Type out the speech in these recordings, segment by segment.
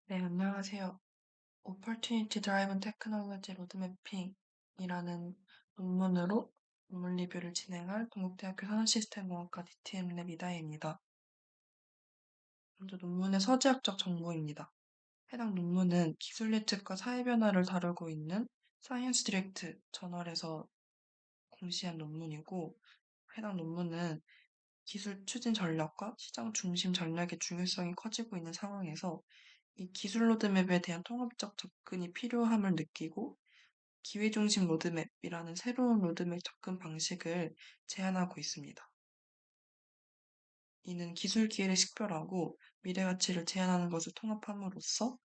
네, 안녕하세요. Opportunity Driven Technology Roadmapping이라는 논문으로 논문 리뷰를 진행할 동국대학교 산업시스템공학과 DTM랩 이다혜입니다. 먼저 논문의 서지학적 정보입니다. 해당 논문은 기술 예측과 사회 변화를 다루고 있는 사이언스 디렉트 저널에서 공시한 논문이고, 해당 논문은 기술 추진 전략과 시장 중심 전략의 중요성이 커지고 있는 상황에서 이 기술 로드맵에 대한 통합적 접근이 필요함을 느끼고 기회 중심 로드맵이라는 새로운 로드맵 접근 방식을 제안하고 있습니다. 이는 기술 기회를 식별하고 미래 가치를 제안하는 것을 통합함으로써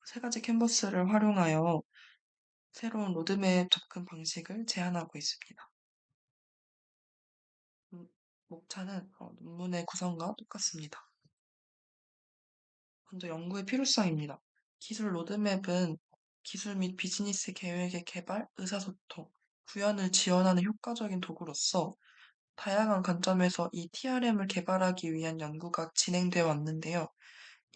세 가지 캔버스를 활용하여 새로운 로드맵 접근 방식을 제안하고 있습니다. 목차는 논문의 구성과 똑같습니다. 먼저 연구의 필요성입니다. 기술 로드맵은 기술 및 비즈니스 계획의 개발, 의사소통, 구현을 지원하는 효과적인 도구로서 다양한 관점에서 이 TRM을 개발하기 위한 연구가 진행되어 왔는데요.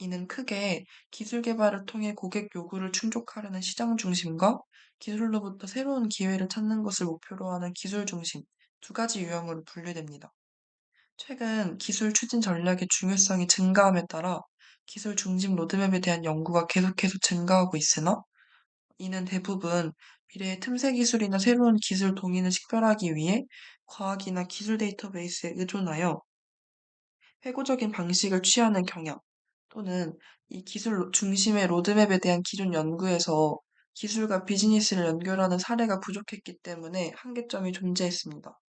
이는 크게 기술 개발을 통해 고객 요구를 충족하려는 시장 중심과 기술로부터 새로운 기회를 찾는 것을 목표로 하는 기술 중심 두 가지 유형으로 분류됩니다. 최근 기술 추진 전략의 중요성이 증가함에 따라 기술 중심 로드맵에 대한 연구가 계속해서 증가하고 있으나 이는 대부분 미래의 틈새 기술이나 새로운 기술 동인을 식별하기 위해 과학이나 기술 데이터베이스에 의존하여 회고적인 방식을 취하는 경향 또는 이 기술 중심의 로드맵에 대한 기존 연구에서 기술과 비즈니스를 연결하는 사례가 부족했기 때문에 한계점이 존재했습니다.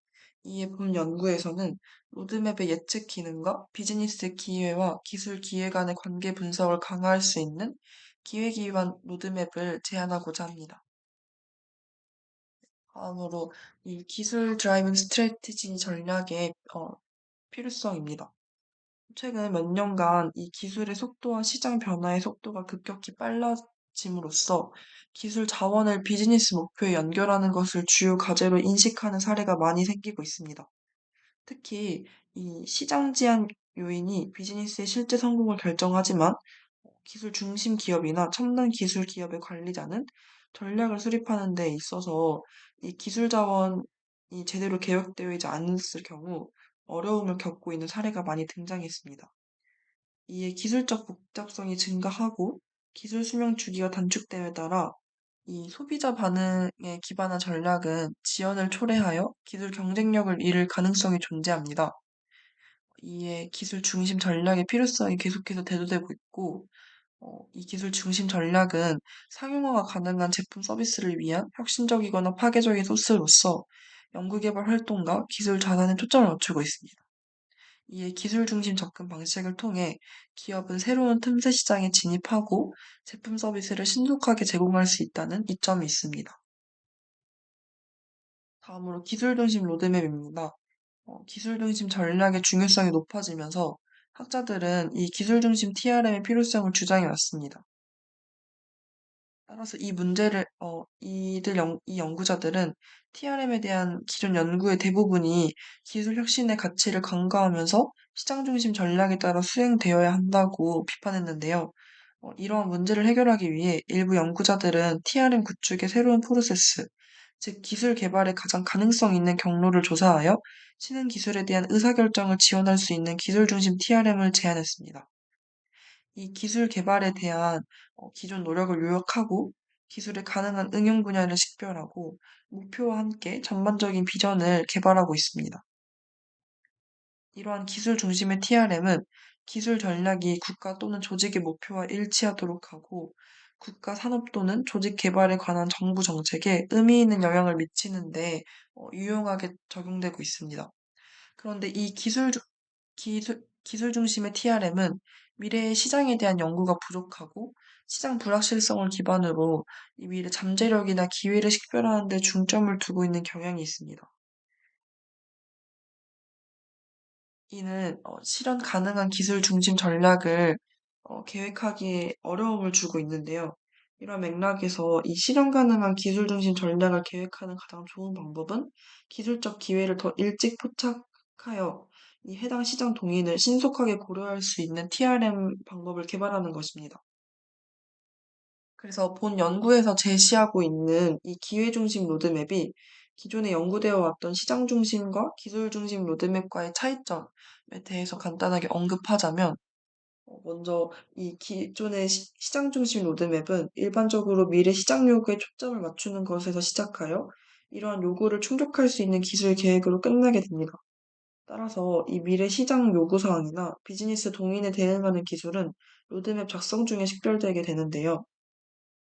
이에 본 연구에서는 로드맵의 예측 기능과 비즈니스 기회와 기술 기회 간의 관계 분석을 강화할 수 있는 기회 기반 로드맵을 제안하고자 합니다. 다음으로 이 기술 드라이빙 스트래티지 전략의 필요성입니다. 최근 몇 년간 이 기술의 속도와 시장 변화의 속도가 급격히 빨라짐으로써 기술 자원을 비즈니스 목표에 연결하는 것을 주요 과제로 인식하는 사례가 많이 생기고 있습니다. 특히 이 시장 제한 요인이 비즈니스의 실제 성공을 결정하지만 기술 중심 기업이나 첨단 기술 기업의 관리자는 전략을 수립하는 데 있어서 이 기술 자원이 제대로 계획되어 있지 않았을 경우 어려움을 겪고 있는 사례가 많이 등장했습니다. 이에 기술적 복잡성이 증가하고 기술 수명 주기가 단축됨에 따라 이 소비자 반응에 기반한 전략은 지연을 초래하여 기술 경쟁력을 잃을 가능성이 존재합니다. 이에 기술 중심 전략의 필요성이 계속해서 대두되고 있고, 이 기술 중심 전략은 상용화가 가능한 제품 서비스를 위한 혁신적이거나 파괴적인 소스로서 연구개발 활동과 기술 자산에 초점을 맞추고 있습니다. 이에 기술 중심 접근 방식을 통해 기업은 새로운 틈새 시장에 진입하고 제품 서비스를 신속하게 제공할 수 있다는 이점이 있습니다. 다음으로 기술 중심 로드맵입니다. 기술 중심 전략의 중요성이 높아지면서 학자들은 이 기술 중심 TRM의 필요성을 주장해 왔습니다. 따라서 이 문제를, 이 연구자들은 TRM에 대한 기존 연구의 대부분이 기술 혁신의 가치를 간과하면서 시장 중심 전략에 따라 수행되어야 한다고 비판했는데요. 이러한 문제를 해결하기 위해 일부 연구자들은 TRM 구축의 새로운 프로세스, 즉 기술 개발의 가장 가능성 있는 경로를 조사하여 신흥 기술에 대한 의사결정을 지원할 수 있는 기술 중심 TRM을 제안했습니다. 이 기술 개발에 대한 기존 노력을 요약하고 기술의 가능한 응용 분야를 식별하고 목표와 함께 전반적인 비전을 개발하고 있습니다. 이러한 기술 중심의 TRM은 기술 전략이 국가 또는 조직의 목표와 일치하도록 하고 국가 산업 또는 조직 개발에 관한 정부 정책에 의미 있는 영향을 미치는데 유용하게 적용되고 있습니다. 그런데 이 기술 중심의 TRM은 미래의 시장에 대한 연구가 부족하고 시장 불확실성을 기반으로 이 미래 잠재력이나 기회를 식별하는 데 중점을 두고 있는 경향이 있습니다. 이는 실현 가능한 기술 중심 전략을 계획하기에 어려움을 주고 있는데요. 이런 맥락에서 이 실현 가능한 기술 중심 전략을 계획하는 가장 좋은 방법은 기술적 기회를 더 일찍 포착하여 이 해당 시장 동인을 신속하게 고려할 수 있는 TRM 방법을 개발하는 것입니다. 그래서 본 연구에서 제시하고 있는 이 기회 중심 로드맵이 기존에 연구되어 왔던 시장 중심과 기술 중심 로드맵과의 차이점에 대해서 간단하게 언급하자면, 먼저 이 기존의 시장 중심 로드맵은 일반적으로 미래 시장 요구에 초점을 맞추는 것에서 시작하여 이러한 요구를 충족할 수 있는 기술 계획으로 끝나게 됩니다. 따라서 이 미래 시장 요구 사항이나 비즈니스 동인에 대응하는 기술은 로드맵 작성 중에 식별되게 되는데요.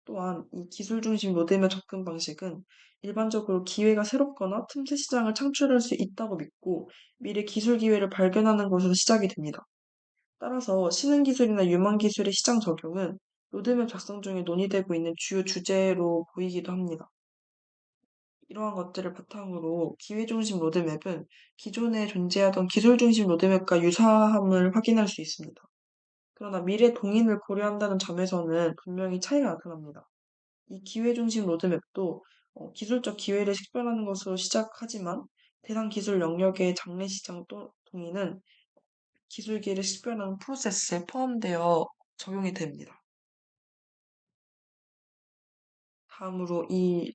또한 이 기술 중심 로드맵 접근 방식은 일반적으로 기회가 새롭거나 틈새 시장을 창출할 수 있다고 믿고 미래 기술 기회를 발견하는 것으로 시작이 됩니다. 따라서 신흥 기술이나 유망 기술의 시장 적용은 로드맵 작성 중에 논의되고 있는 주요 주제로 보이기도 합니다. 이러한 것들을 바탕으로 기회 중심 로드맵은 기존에 존재하던 기술 중심 로드맵과 유사함을 확인할 수 있습니다. 그러나 미래 동인을 고려한다는 점에서는 분명히 차이가 나타납니다. 이 기회 중심 로드맵도 기술적 기회를 식별하는 것으로 시작하지만 대상 기술 영역의 장래 시장 또 동의는 기술 기회를 식별하는 프로세스에 포함되어 적용이 됩니다. 다음으로 이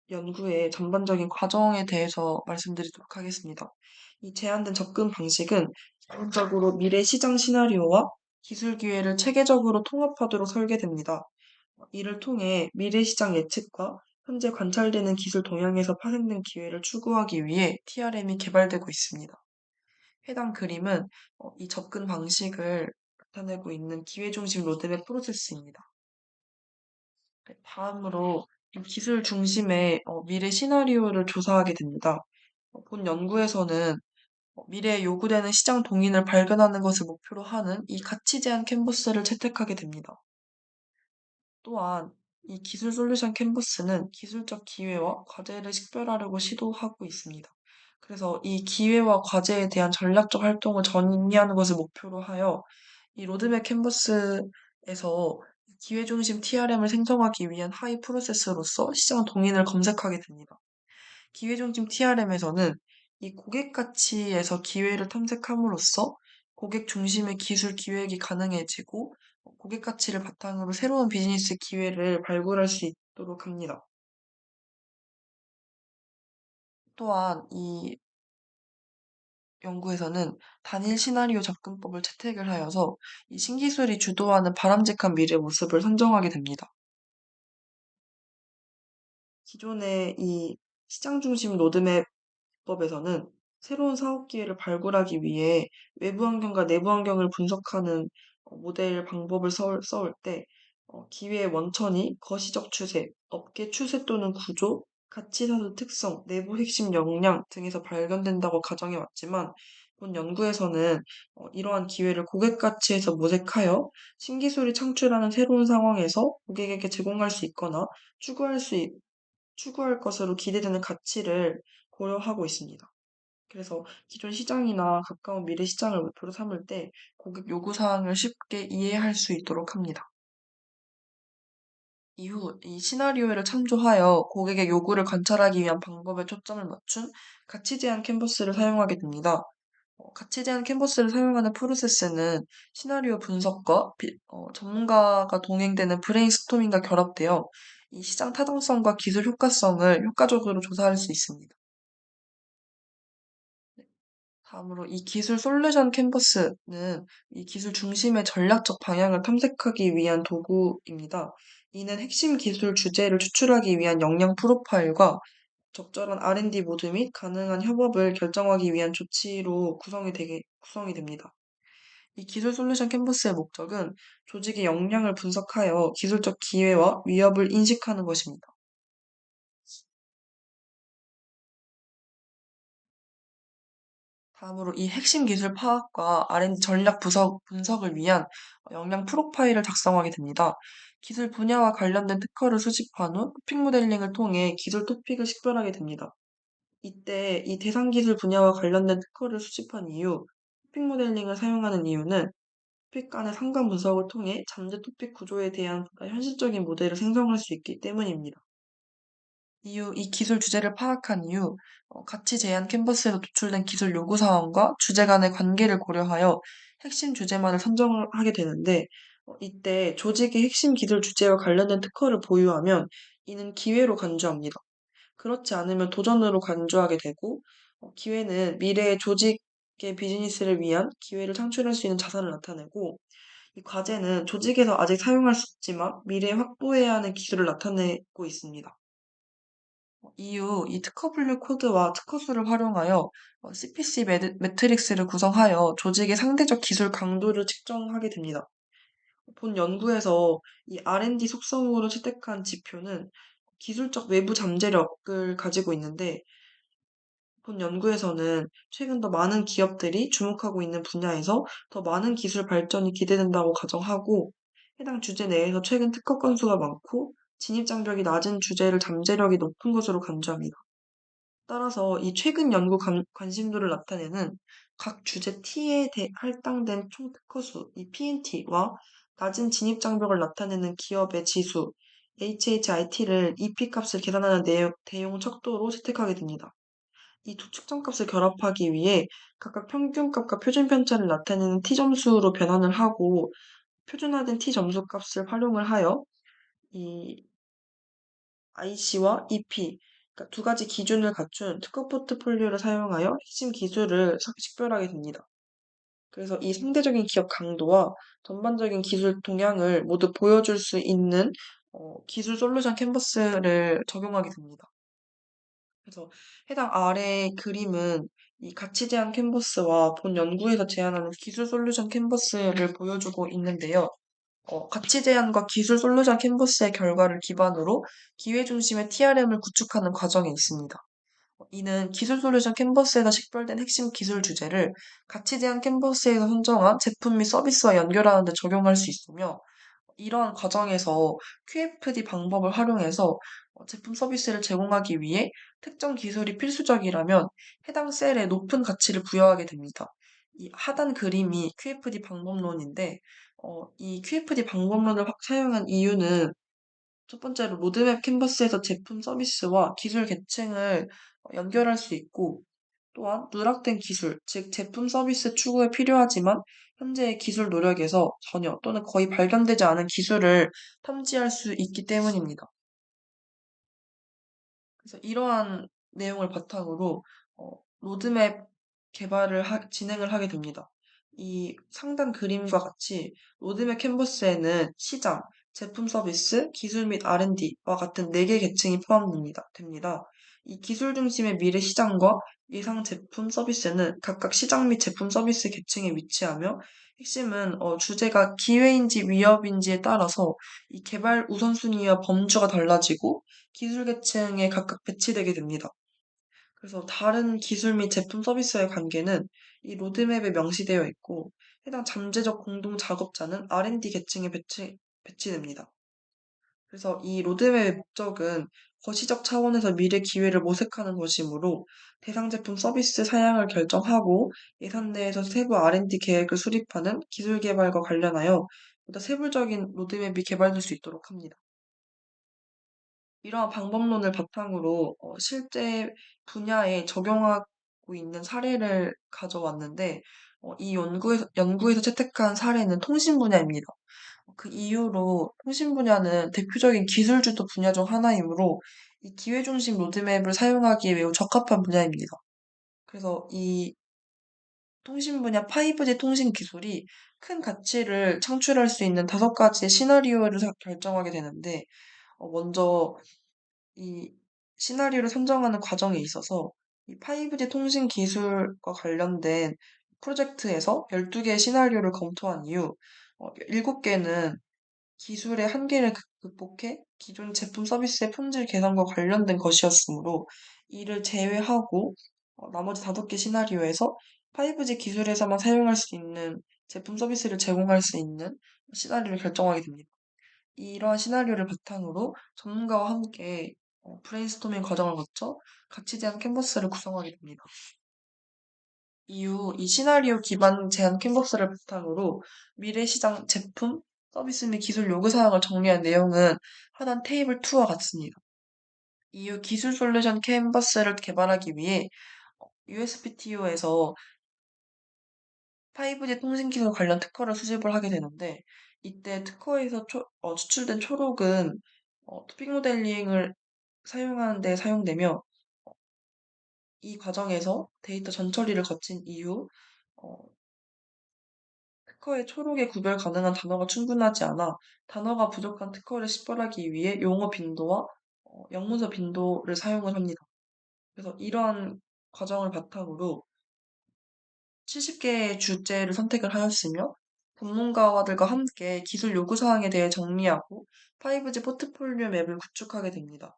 연구의 전반적인 과정에 대해서 말씀드리도록 하겠습니다. 이 제한된 접근 방식은 기본적으로 미래 시장 시나리오와 기술 기회를 체계적으로 통합하도록 설계됩니다. 이를 통해 미래 시장 예측과 현재 관찰되는 기술 동향에서 파생된 기회를 추구하기 위해 TRM이 개발되고 있습니다. 해당 그림은 이 접근 방식을 나타내고 있는 기회 중심 로드맵 프로세스입니다. 네, 다음으로 이 기술 중심의 미래 시나리오를 조사하게 됩니다. 본 연구에서는 미래에 요구되는 시장 동인을 발견하는 것을 목표로 하는 이 가치 제한 캔버스를 채택하게 됩니다. 또한 이 기술 솔루션 캔버스는 기술적 기회와 과제를 식별하려고 시도하고 있습니다. 그래서 이 기회와 과제에 대한 전략적 활동을 전이하는 것을 목표로 하여 이 로드맵 캔버스에서 기회 중심 TRM을 생성하기 위한 하위 프로세스로서 시장 동인을 검색하게 됩니다. 기회 중심 TRM에서는 이 고객 가치에서 기회를 탐색함으로써 고객 중심의 기술 기획이 가능해지고 고객 가치를 바탕으로 새로운 비즈니스 기회를 발굴할 수 있도록 합니다. 또한 이 연구에서는 단일 시나리오 접근법을 채택을 하여서 이 신기술이 주도하는 바람직한 미래 모습을 선정하게 됩니다. 기존의 이 시장 중심 로드맵 법에서는 새로운 사업 기회를 발굴하기 위해 외부 환경과 내부 환경을 분석하는 모델 방법을 써올 때 기회의 원천이 거시적 추세, 업계 추세 또는 구조, 가치사슬 특성, 내부 핵심 역량 등에서 발견된다고 가정해 왔지만 본 연구에서는 이러한 기회를 고객 가치에서 모색하여 신기술이 창출하는 새로운 상황에서 고객에게 제공할 수 있거나 추구할 수 있- 추구할 것으로 기대되는 가치를 고려하고 있습니다. 그래서 기존 시장이나 가까운 미래 시장을 목표로 삼을 때 고객 요구 사항을 쉽게 이해할 수 있도록 합니다. 이후 이 시나리오를 참조하여 고객의 요구를 관찰하기 위한 방법에 초점을 맞춘 가치 제한 캔버스를 사용하게 됩니다. 가치 제한 캔버스를 사용하는 프로세스는 시나리오 분석과 전문가가 동행되는 브레인스토밍과 결합되어 이 시장 타당성과 기술 효과성을 효과적으로 조사할 수 있습니다. 다음으로 이 기술 솔루션 캔버스는 이 기술 중심의 전략적 방향을 탐색하기 위한 도구입니다. 이는 핵심 기술 주제를 추출하기 위한 역량 프로파일과 적절한 R&D 모드 및 가능한 협업을 결정하기 위한 조치로 구성이 됩니다. 이 기술 솔루션 캔버스의 목적은 조직의 역량을 분석하여 기술적 기회와 위협을 인식하는 것입니다. 다음으로 이 핵심 기술 파악과 R&D 전략 분석을 위한 역량 프로파일을 작성하게 됩니다. 기술 분야와 관련된 특허를 수집한 후 토픽 모델링을 통해 기술 토픽을 식별하게 됩니다. 이때 이 대상 기술 분야와 관련된 특허를 수집한 이후 토픽 모델링을 사용하는 이유는 토픽 간의 상관 분석을 통해 잠재 토픽 구조에 대한 보다 현실적인 모델을 생성할 수 있기 때문입니다. 이후 이 기술 주제를 파악한 이후 가치 제한 캔버스에서 도출된 기술 요구 사항과 주제 간의 관계를 고려하여 핵심 주제만을 선정을 하게 되는데 이때 조직의 핵심 기술 주제와 관련된 특허를 보유하면 이는 기회로 간주합니다. 그렇지 않으면 도전으로 간주하게 되고, 기회는 미래의 조직의 비즈니스를 위한 기회를 창출할 수 있는 자산을 나타내고, 이 과제는 조직에서 아직 사용할 수 없지만 미래에 확보해야 하는 기술을 나타내고 있습니다. 이후 이 특허 분류 코드와 특허 수를 활용하여 CPC 매트릭스를 구성하여 조직의 상대적 기술 강도를 측정하게 됩니다. 본 연구에서 이 R&D 속성으로 채택한 지표는 기술적 외부 잠재력을 가지고 있는데, 본 연구에서는 최근 더 많은 기업들이 주목하고 있는 분야에서 더 많은 기술 발전이 기대된다고 가정하고, 해당 주제 내에서 최근 특허 건수가 많고 진입 장벽이 낮은 주제를 잠재력이 높은 것으로 간주합니다. 따라서 이 최근 연구 관심도를 나타내는 각 주제 T에 할당된 총 특허수, 이 PNT와 낮은 진입 장벽을 나타내는 기업의 지수, HHIT를 EP 값을 계산하는 대용 척도로 채택하게 됩니다. 이 두 측정값을 결합하기 위해 각각 평균값과 표준 편차를 나타내는 T점수로 변환을 하고 표준화된 T점수 값을 활용을 하여 이 IC와 EP, 그러니까 두 가지 기준을 갖춘 특허 포트폴리오를 사용하여 핵심 기술을 식별하게 됩니다. 그래서 이 상대적인 기업 강도와 전반적인 기술 동향을 모두 보여줄 수 있는 기술 솔루션 캔버스를 적용하게 됩니다. 그래서 해당 아래 그림은 이 가치 제한 캔버스와 본 연구에서 제안하는 기술 솔루션 캔버스를 보여주고 있는데요. 가치 제안과 기술 솔루션 캔버스의 결과를 기반으로 기회 중심의 TRM을 구축하는 과정에 있습니다. 이는 기술 솔루션 캔버스에서 식별된 핵심 기술 주제를 가치 제한 캔버스에서 선정한 제품 및 서비스와 연결하는 데 적용할 수 있으며, 이러한 과정에서 QFD 방법을 활용해서 제품 서비스를 제공하기 위해 특정 기술이 필수적이라면 해당 셀에 높은 가치를 부여하게 됩니다. 이 하단 그림이 QFD 방법론인데, 이 QFD 방법론을 사용한 이유는 첫 번째로 로드맵 캔버스에서 제품 서비스와 기술 계층을 연결할 수 있고, 또한 누락된 기술, 즉 제품 서비스 추구에 필요하지만 현재의 기술 노력에서 전혀 또는 거의 발견되지 않은 기술을 탐지할 수 있기 때문입니다. 그래서 이러한 내용을 바탕으로 로드맵 진행을 하게 됩니다. 이 상단 그림과 같이 로드맵 캔버스에는 시장, 제품 서비스, 기술 및 R&D와 같은 4개 계층이 됩니다. 이 기술 중심의 미래 시장과 예상 제품 서비스는 각각 시장 및 제품 서비스 계층에 위치하며, 핵심은 주제가 기회인지 위협인지에 따라서 이 개발 우선순위와 범주가 달라지고 기술 계층에 각각 배치되게 됩니다. 그래서 다른 기술 및 제품 서비스의 관계는 이 로드맵에 명시되어 있고, 해당 잠재적 공동 작업자는 R&D 계층에 배치됩니다. 그래서 이 로드맵의 목적은 거시적 차원에서 미래 기회를 모색하는 것이므로 대상 제품 서비스 사양을 결정하고 예산 내에서 세부 R&D 계획을 수립하는 기술 개발과 관련하여 보다 세부적인 로드맵이 개발될 수 있도록 합니다. 이러한 방법론을 바탕으로 실제 분야에 적용하고 있는 사례를 가져왔는데, 이 연구에서 채택한 사례는 통신 분야입니다. 그 이유로 통신 분야는 대표적인 기술주도 분야 중 하나이므로 이 기회 중심 로드맵을 사용하기에 매우 적합한 분야입니다. 그래서 이 통신 분야 5G 통신 기술이 큰 가치를 창출할 수 있는 5가지의 시나리오를 결정하게 되는데, 먼저 이 시나리오를 선정하는 과정에 있어서 이 5G 통신 기술과 관련된 프로젝트에서 12개의 시나리오를 검토한 이후 7개는 기술의 한계를 극복해 기존 제품 서비스의 품질 개선과 관련된 것이었으므로, 이를 제외하고 나머지 5개 시나리오에서 5G 기술에서만 사용할 수 있는 제품 서비스를 제공할 수 있는 시나리오를 결정하게 됩니다. 이러한 시나리오를 바탕으로 전문가와 함께 브레인스토밍 과정을 거쳐 가치 제한 캔버스를 구성하게 됩니다. 이후 이 시나리오 기반 제한 캔버스를 바탕으로 미래 시장 제품, 서비스 및 기술 요구 사항을 정리한 내용은 하단 테이블 2와 같습니다. 이후 기술 솔루션 캔버스를 개발하기 위해 USPTO에서 5G 통신 기술 관련 특허를 수집을 하게 되는데, 이때 특허에서 추출된 초록은 토픽 모델링을 사용하는 데 사용되며 이 과정에서 데이터 전처리를 거친 이후 어, 특허의 초록에 구별 가능한 단어가 충분하지 않아 단어가 부족한 특허를 식별하기 위해 용어 빈도와 영문서 빈도를 사용을 합니다. 그래서 이러한 과정을 바탕으로 70개의 주제를 선택을 하였으며 전문가들과 함께 기술 요구사항에 대해 정리하고 5G 포트폴리오 맵을 구축하게 됩니다.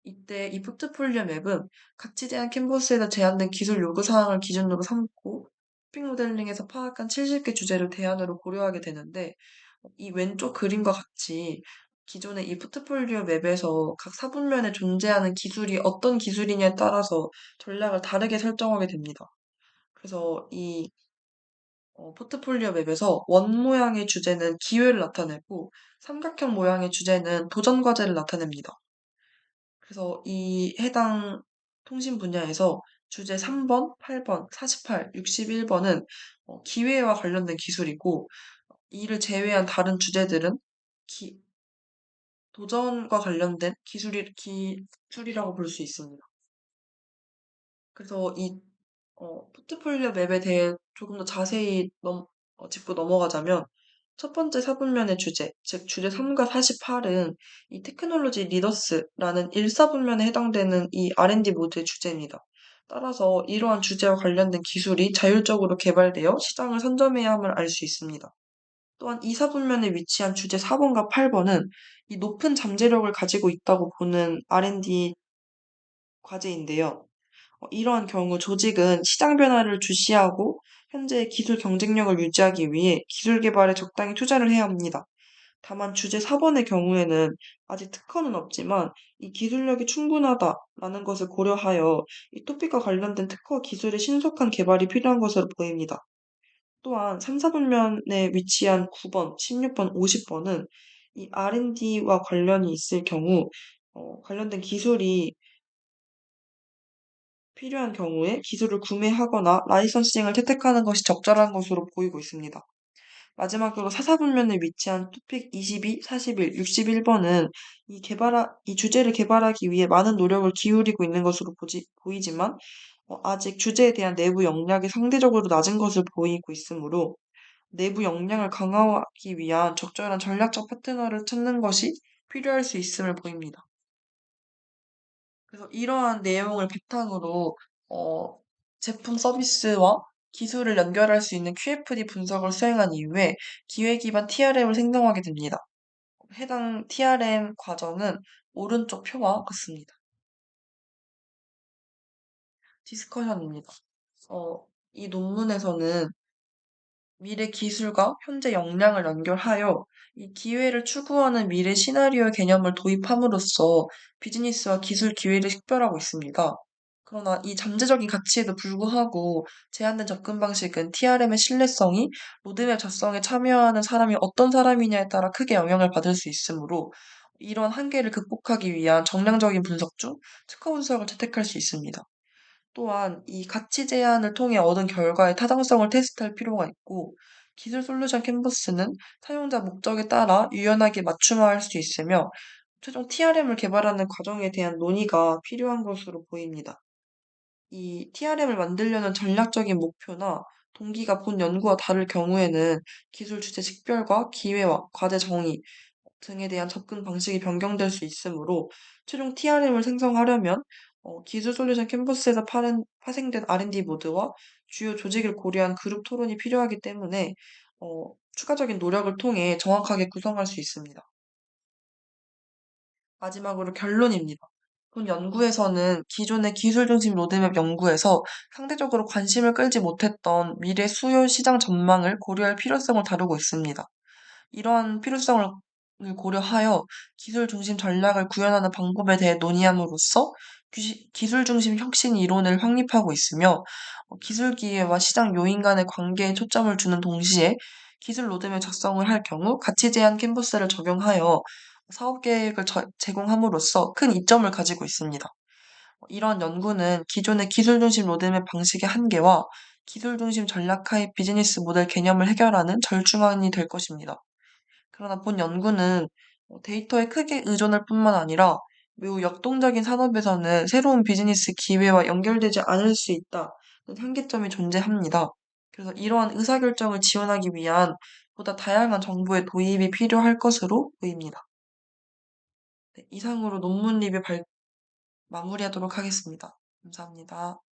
이때 이 포트폴리오 맵은 가치 제한 캔버스에서 제한된 기술 요구 사항을 기준으로 삼고 토픽 모델링에서 파악한 70개 주제를 대안으로 고려하게 되는데 이 왼쪽 그림과 같이 기존의 이 포트폴리오 맵에서 각 사분면에 존재하는 기술이 어떤 기술이냐에 따라서 전략을 다르게 설정하게 됩니다. 그래서 이 포트폴리오 맵에서 원 모양의 주제는 기회를 나타내고 삼각형 모양의 주제는 도전 과제를 나타냅니다. 그래서 이 해당 통신 분야에서 주제 3번, 8번, 48, 61번은 기회와 관련된 기술이고 이를 제외한 다른 주제들은 기- 도전과 관련된 기술이라고 볼 수 있습니다. 그래서 이 포트폴리오 맵에 대해 조금 더 자세히 짚고 넘어가자면 첫 번째 사분면의 주제, 즉 주제 3과 48은 이 테크놀로지 리더스라는 1사분면에 해당되는 이 R&D 모드의 주제입니다. 따라서 이러한 주제와 관련된 기술이 자율적으로 개발되어 시장을 선점해야 함을 알 수 있습니다. 또한 2사분면에 위치한 주제 4번과 8번은 이 높은 잠재력을 가지고 있다고 보는 R&D 과제인데요. 이러한 경우 조직은 시장 변화를 주시하고 현재의 기술 경쟁력을 유지하기 위해 기술 개발에 적당히 투자를 해야 합니다. 다만 주제 4번의 경우에는 아직 특허는 없지만 이 기술력이 충분하다라는 것을 고려하여 이 토픽과 관련된 특허 기술의 신속한 개발이 필요한 것으로 보입니다. 또한 3, 4분면에 위치한 9번, 16번, 50번은 이 R&D와 관련이 있을 경우 관련된 기술이 필요한 경우에 기술을 구매하거나 라이선싱을 채택하는 것이 적절한 것으로 보이고 있습니다. 마지막으로 사사분면에 위치한 토픽 22, 41, 61번은 이 주제를 개발하기 위해 많은 노력을 기울이고 있는 것으로 보이지만 아직 주제에 대한 내부 역량이 상대적으로 낮은 것을 보이고 있으므로 내부 역량을 강화하기 위한 적절한 전략적 파트너를 찾는 것이 필요할 수 있음을 보입니다. 그래서 이러한 내용을 바탕으로 어, 제품 서비스와 기술을 연결할 수 있는 QFD 분석을 수행한 이후에 기회 기반 TRM을 생성하게 됩니다. 해당 TRM 과정은 오른쪽 표와 같습니다. 디스커션입니다. 이 논문에서는 미래 기술과 현재 역량을 연결하여 이 기회를 추구하는 미래 시나리오 개념을 도입함으로써 비즈니스와 기술 기회를 식별하고 있습니다. 그러나 이 잠재적인 가치에도 불구하고 제한된 접근 방식은 TRM의 신뢰성이 로드맵 작성에 참여하는 사람이 어떤 사람이냐에 따라 크게 영향을 받을 수 있으므로 이런 한계를 극복하기 위한 정량적인 분석 중 특허 분석을 채택할 수 있습니다. 또한 이 가치 제안을 통해 얻은 결과의 타당성을 테스트할 필요가 있고, 기술 솔루션 캔버스는 사용자 목적에 따라 유연하게 맞춤화할 수 있으며, 최종 TRM을 개발하는 과정에 대한 논의가 필요한 것으로 보입니다. 이 TRM을 만들려는 전략적인 목표나 동기가 본 연구와 다를 경우에는 기술 주제 식별과 기회와 과제 정의 등에 대한 접근 방식이 변경될 수 있으므로 최종 TRM을 생성하려면 기술 솔루션 캔버스에서 파생된 R&D 모드와 주요 조직을 고려한 그룹 토론이 필요하기 때문에 추가적인 노력을 통해 정확하게 구성할 수 있습니다. 마지막으로 결론입니다. 본 연구에서는 기존의 기술 중심 로드맵 연구에서 상대적으로 관심을 끌지 못했던 미래 수요 시장 전망을 고려할 필요성을 다루고 있습니다. 이러한 필요성을 고려하여 기술 중심 전략을 구현하는 방법에 대해 논의함으로써 기술 중심 혁신 이론을 확립하고 있으며 기술 기회와 시장 요인 간의 관계에 초점을 두는 동시에 기술 로드맵 작성을 할 경우 가치 제한 캔버스를 적용하여 사업 계획을 제공함으로써 큰 이점을 가지고 있습니다. 이런 연구는 기존의 기술 중심 로드맵 방식의 한계와 기술 중심 전략 하에 비즈니스 모델 개념을 해결하는 절충안이 될 것입니다. 그러나 본 연구는 데이터에 크게 의존할 뿐만 아니라 매우 역동적인 산업에서는 새로운 비즈니스 기회와 연결되지 않을 수 있다는 한계점이 존재합니다. 그래서 이러한 의사결정을 지원하기 위한 보다 다양한 정보의 도입이 필요할 것으로 보입니다. 네, 이상으로 논문 리뷰 마무리하도록 하겠습니다. 감사합니다.